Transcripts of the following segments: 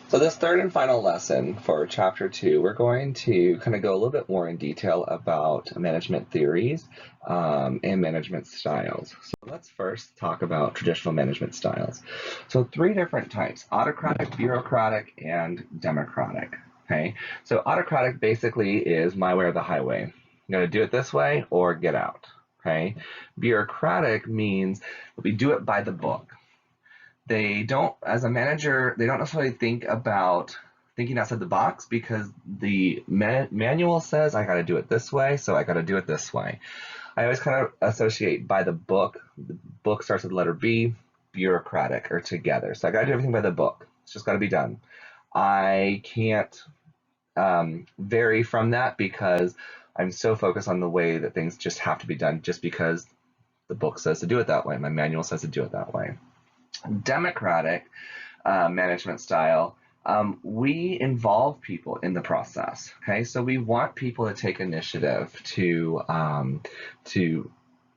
So this third and final lesson for Chapter 2, we're going to kind of go a little bit more in detail about management theories and management styles. So let's first talk about traditional management styles. So three different types: autocratic, bureaucratic, and democratic. Okay, so autocratic basically is my way or the highway. I'm going to do it this way or get out. Okay, bureaucratic means we do it by the book. They don't, as a manager, they don't necessarily think about thinking outside the box because the manual says I got to do it this way, so I got to do it this way. I always kind of associate by the book. The book starts with the letter B, bureaucratic, or together. So I got to do everything by the book. It's just got to be done. I can't vary from that because I'm so focused on the way that things just have to be done just because the book says to do it that way. My manual says to do it that way. Democratic management style, we involve people in the process. Okay, so we want people to take initiative to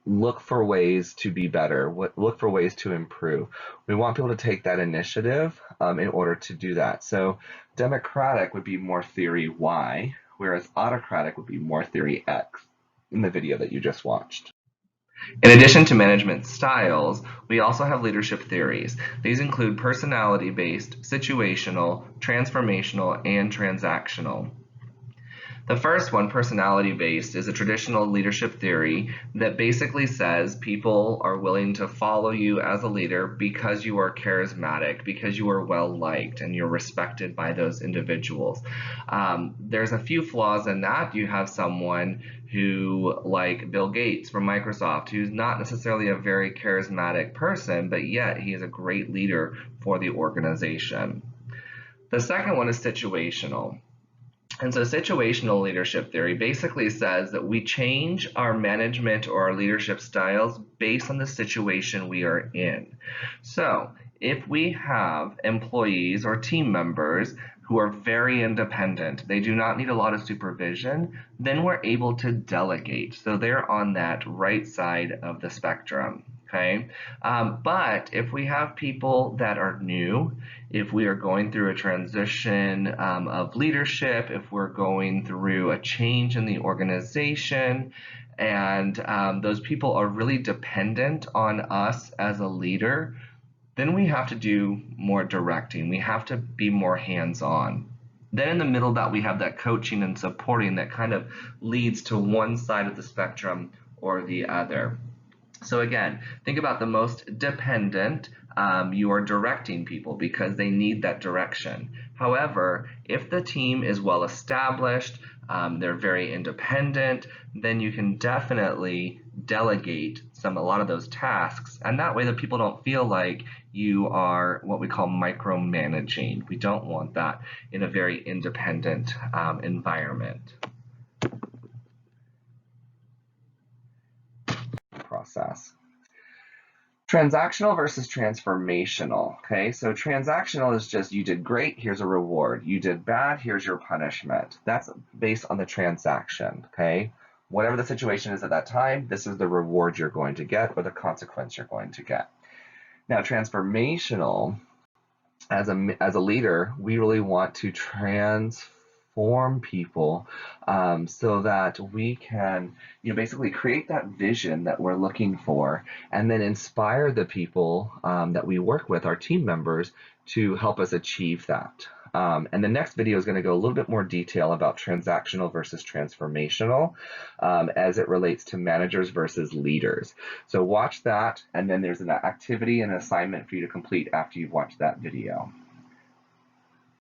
look for ways to be better, look for ways to improve. We want people to take that initiative in order to do that. So democratic would be more theory Y, whereas autocratic would be more theory X in the video that you just watched. In addition to management styles, we also have leadership theories. These include personality-based, situational, transformational, and transactional. The first one, personality-based, is a traditional leadership theory that basically says people are willing to follow you as a leader because you are charismatic, because you are well-liked, and you're respected by those individuals. There's a few flaws in that. You have someone who, like Bill Gates from Microsoft, who's not necessarily a very charismatic person, but yet he is a great leader for the organization. The second one is situational. And so situational leadership theory basically says that we change our management or our leadership styles based on the situation we are in. So if we have employees or team members who are very independent, they do not need a lot of supervision, then we're able to delegate. So they're on that right side of the spectrum. Okay, but if we have people that are new, if we are going through a transition of leadership, if we're going through a change in the organization, and those people are really dependent on us as a leader, then we have to do more directing. We have to be more hands-on. Then in the middle of that, we have that coaching and supporting that kind of leads to one side of the spectrum or the other. So again, think about the most dependent. You are directing people because they need that direction. However, if the team is well established, they're very independent, then you can definitely delegate a lot of those tasks, and that way the people don't feel like you are what we call micromanaging. We don't want that in a very independent environment. Process. Transactional versus transformational. Okay, so transactional is just you did great, here's a reward. You did bad, here's your punishment. That's based on the transaction. Okay, whatever the situation is at that time, this is the reward you're going to get or the consequence you're going to get. Now, transformational, as a leader, we really want to transform people so that we can basically create that vision that we're looking for and then inspire the people that we work with, our team members, to help us achieve that. And the next video is going to go a little bit more detail about transactional versus transformational as it relates to managers versus leaders. So watch that, and then there's an activity and an assignment for you to complete after you've watched that video.